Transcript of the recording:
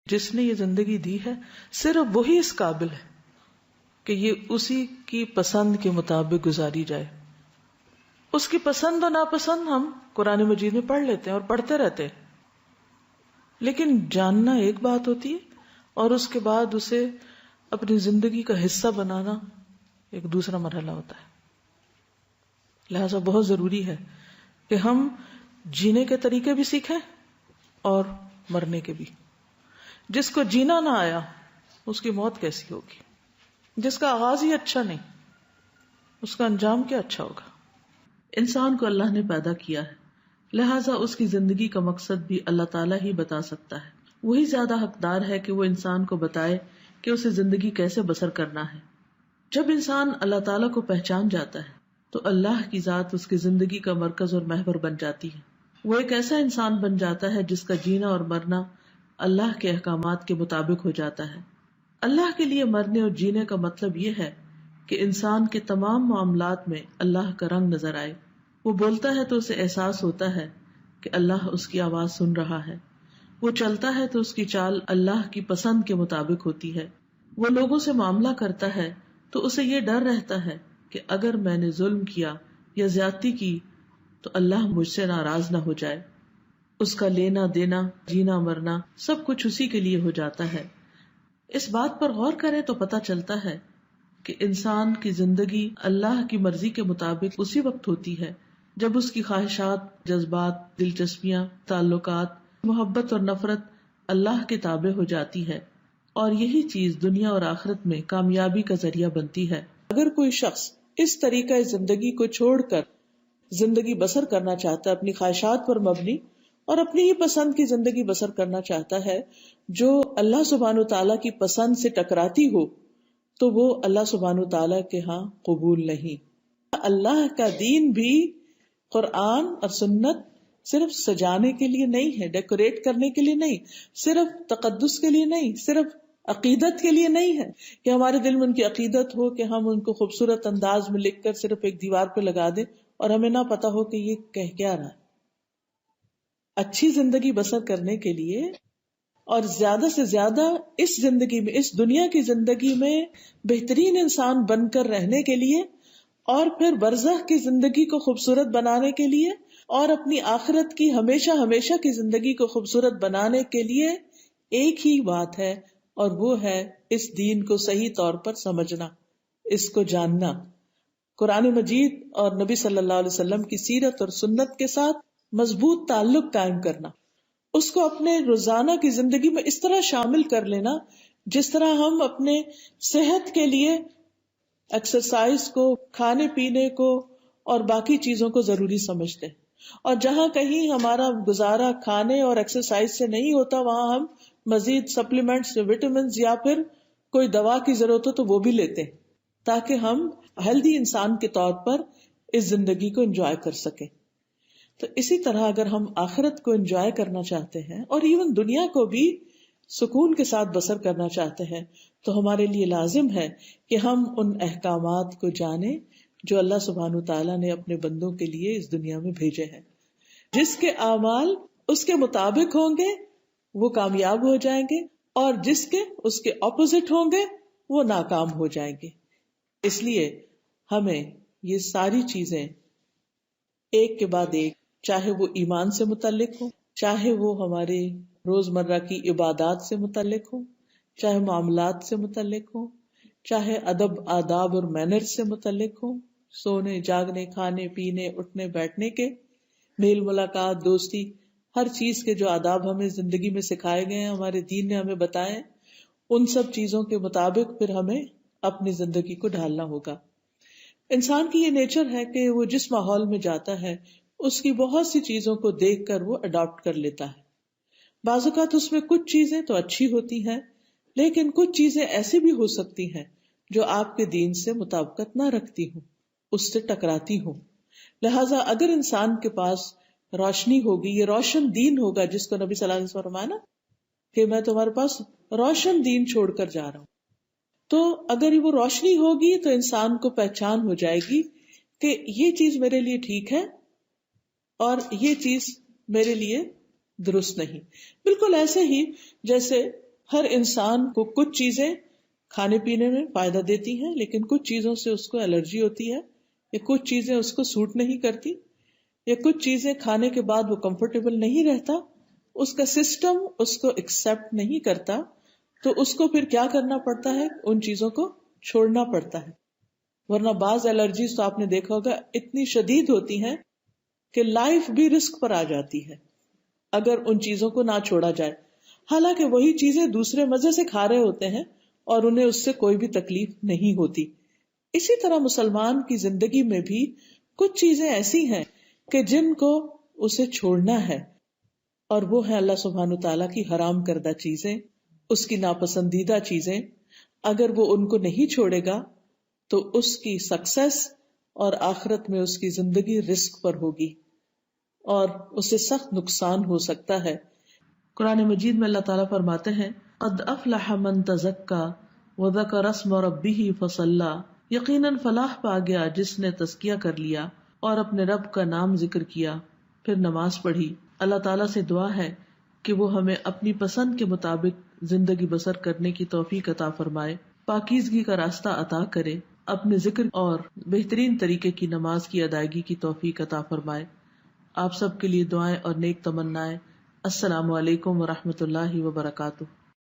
جس نے یہ زندگی دی ہے صرف وہی اس قابل ہے کہ یہ اسی کی پسند کے مطابق گزاری جائے. اس کی پسند و ناپسند ہم قرآن مجید میں پڑھ لیتے ہیں اور پڑھتے رہتے ہیں، لیکن جاننا ایک بات ہوتی ہے اور اس کے بعد اسے اپنی زندگی کا حصہ بنانا ایک دوسرا مرحلہ ہوتا ہے. لہذا بہت ضروری ہے کہ ہم جینے کے طریقے بھی سیکھیں اور مرنے کے بھی. جس کو جینا نہ آیا اس کی موت کیسی ہوگی؟ جس کا آغاز ہی اچھا نہیں اس کا انجام کیا اچھا ہوگا؟ انسان کو اللہ نے پیدا کیا ہے، لہٰذا اس کی زندگی کا مقصد بھی اللہ تعالیٰ ہی بتا سکتا ہے. وہی زیادہ حقدار ہے کہ وہ انسان کو بتائے کہ اسے زندگی کیسے بسر کرنا ہے. جب انسان اللہ تعالیٰ کو پہچان جاتا ہے تو اللہ کی ذات اس کی زندگی کا مرکز اور محور بن جاتی ہے. وہ ایک ایسا انسان بن جاتا ہے جس کا جینا اور مرنا اللہ کے احکامات کے مطابق ہو جاتا ہے. اللہ کے لیے مرنے اور جینے کا مطلب یہ ہے کہ انسان کے تمام معاملات میں اللہ کا رنگ نظر آئے. وہ بولتا ہے تو اسے احساس ہوتا ہے کہ اللہ اس کی آواز سن رہا ہے. وہ چلتا ہے تو اس کی چال اللہ کی پسند کے مطابق ہوتی ہے. وہ لوگوں سے معاملہ کرتا ہے تو اسے یہ ڈر رہتا ہے کہ اگر میں نے ظلم کیا یا زیادتی کی تو اللہ مجھ سے ناراض نہ ہو جائے. اس کا لینا دینا جینا مرنا سب کچھ اسی کے لیے ہو جاتا ہے. اس بات پر غور کریں تو پتہ چلتا ہے کہ انسان کی زندگی اللہ کی مرضی کے مطابق اسی وقت ہوتی ہے جب اس کی خواہشات، جذبات، دلچسپیاں، تعلقات، محبت اور نفرت اللہ کے تابع ہو جاتی ہے، اور یہی چیز دنیا اور آخرت میں کامیابی کا ذریعہ بنتی ہے. اگر کوئی شخص اس طریقہ زندگی کو چھوڑ کر زندگی بسر کرنا چاہتا ہے، اپنی خواہشات پر مبنی اور اپنی ہی پسند کی زندگی بسر کرنا چاہتا ہے جو اللہ سبحانہ تعالیٰ کی پسند سے ٹکراتی ہو، تو وہ اللہ سبحانہ تعالیٰ کے ہاں قبول نہیں. اللہ کا دین بھی قرآن اور سنت صرف سجانے کے لیے نہیں ہے، ڈیکوریٹ کرنے کے لیے نہیں، صرف تقدس کے لیے نہیں، صرف عقیدت کے لیے نہیں ہے کہ ہمارے دل میں ان کی عقیدت ہو کہ ہم ان کو خوبصورت انداز میں لکھ کر صرف ایک دیوار پہ لگا دیں اور ہمیں نہ پتا ہو کہ یہ کہہ کیا رہا ہے. اچھی زندگی بسر کرنے کے لیے اور زیادہ سے زیادہ اس زندگی میں، اس دنیا کی زندگی میں بہترین انسان بن کر رہنے کے لیے، اور پھر برزخ کی زندگی کو خوبصورت بنانے کے لیے، اور اپنی آخرت کی ہمیشہ ہمیشہ کی زندگی کو خوبصورت بنانے کے لیے ایک ہی بات ہے، اور وہ ہے اس دین کو صحیح طور پر سمجھنا، اس کو جاننا، قرآن مجید اور نبی صلی اللہ علیہ وسلم کی سیرت اور سنت کے ساتھ مضبوط تعلق قائم کرنا، اس کو اپنے روزانہ کی زندگی میں اس طرح شامل کر لینا جس طرح ہم اپنے صحت کے لیے ایکسرسائز کو، کھانے پینے کو اور باقی چیزوں کو ضروری سمجھتے ہیں. اور جہاں کہیں ہمارا گزارا کھانے اور ایکسرسائز سے نہیں ہوتا، وہاں ہم مزید سپلیمنٹس، وٹامنز یا پھر کوئی دوا کی ضرورت ہو تو وہ بھی لیتے ہیں تاکہ ہم ہیلدی انسان کے طور پر اس زندگی کو انجوائے کر سکیں. تو اسی طرح اگر ہم آخرت کو انجوائے کرنا چاہتے ہیں اور ایون دنیا کو بھی سکون کے ساتھ بسر کرنا چاہتے ہیں تو ہمارے لیے لازم ہے کہ ہم ان احکامات کو جانیں جو اللہ سبحانہ تعالیٰ نے اپنے بندوں کے لیے اس دنیا میں بھیجے ہیں. جس کے اعمال اس کے مطابق ہوں گے وہ کامیاب ہو جائیں گے، اور جس کے اس کے اپوزٹ ہوں گے وہ ناکام ہو جائیں گے. اس لیے ہمیں یہ ساری چیزیں ایک کے بعد ایک، چاہے وہ ایمان سے متعلق ہو، چاہے وہ ہمارے روزمرہ کی عبادات سے متعلق ہو، چاہے معاملات سے متعلق ہو، چاہے ادب، آداب اور مینرز سے متعلق ہو، سونے جاگنے، کھانے پینے، اٹھنے بیٹھنے کے، میل ملاقات، دوستی، ہر چیز کے جو آداب ہمیں زندگی میں سکھائے گئے ہیں، ہمارے دین نے ہمیں بتائے، ان سب چیزوں کے مطابق پھر ہمیں اپنی زندگی کو ڈھالنا ہوگا. انسان کی یہ نیچر ہے کہ وہ جس ماحول میں جاتا ہے اس کی بہت سی چیزوں کو دیکھ کر وہ اڈاپٹ کر لیتا ہے. بعض اوقات اس میں کچھ چیزیں تو اچھی ہوتی ہیں، لیکن کچھ چیزیں ایسی بھی ہو سکتی ہیں جو آپ کے دین سے مطابقت نہ رکھتی ہوں، اس سے ٹکراتی ہوں. لہٰذا اگر انسان کے پاس روشنی ہوگی، یہ روشن دین ہوگا جس کو نبی صلی اللہ علیہ وسلم نے فرمایا نا کہ میں تمہارے پاس روشن دین چھوڑ کر جا رہا ہوں، تو اگر وہ روشنی ہوگی تو انسان کو پہچان ہو جائے گی کہ یہ چیز میرے لیے ٹھیک ہے اور یہ چیز میرے لیے درست نہیں. بالکل ایسے ہی جیسے ہر انسان کو کچھ چیزیں کھانے پینے میں فائدہ دیتی ہیں، لیکن کچھ چیزوں سے اس کو الرجی ہوتی ہے، یا کچھ چیزیں اس کو سوٹ نہیں کرتی، یا کچھ چیزیں کھانے کے بعد وہ کمفرٹیبل نہیں رہتا، اس کا سسٹم اس کو ایکسپٹ نہیں کرتا، تو اس کو پھر کیا کرنا پڑتا ہے؟ ان چیزوں کو چھوڑنا پڑتا ہے. ورنہ بعض الرجیز تو آپ نے دیکھا ہوگا اتنی شدید ہوتی ہیں کہ لائف بھی رسک پر آ جاتی ہے اگر ان چیزوں کو نہ چھوڑا جائے. حالانکہ وہی چیزیں دوسرے مزے سے کھا رہے ہوتے ہیں اور انہیں اس سے کوئی بھی تکلیف نہیں ہوتی. اسی طرح مسلمان کی زندگی میں بھی کچھ چیزیں ایسی ہیں کہ جن کو اسے چھوڑنا ہے، اور وہ ہے اللہ سبحانہ تعالیٰ کی حرام کردہ چیزیں، اس کی ناپسندیدہ چیزیں. اگر وہ ان کو نہیں چھوڑے گا تو اس کی سکسیس اور آخرت میں اس کی زندگی رسک پر ہوگی اور اسے سخت نقصان ہو سکتا ہے. قرآن مجید میں اللہ تعالیٰ فرماتے ہیں قد افلح من تزکا وذکر اسم ربہ فصلی، یقیناً فلاح پا گیا جس نے تزکیہ کر لیا اور اپنے رب کا نام ذکر کیا پھر نماز پڑھی. اللہ تعالیٰ سے دعا ہے کہ وہ ہمیں اپنی پسند کے مطابق زندگی بسر کرنے کی توفیق عطا فرمائے، پاکیزگی کا راستہ عطا کرے، اپنے ذکر اور بہترین طریقے کی نماز کی ادائیگی کی توفیق عطا فرمائے. آپ سب کے لیے دعائیں اور نیک تمنائیں. السلام علیکم ورحمۃ اللہ وبرکاتہ.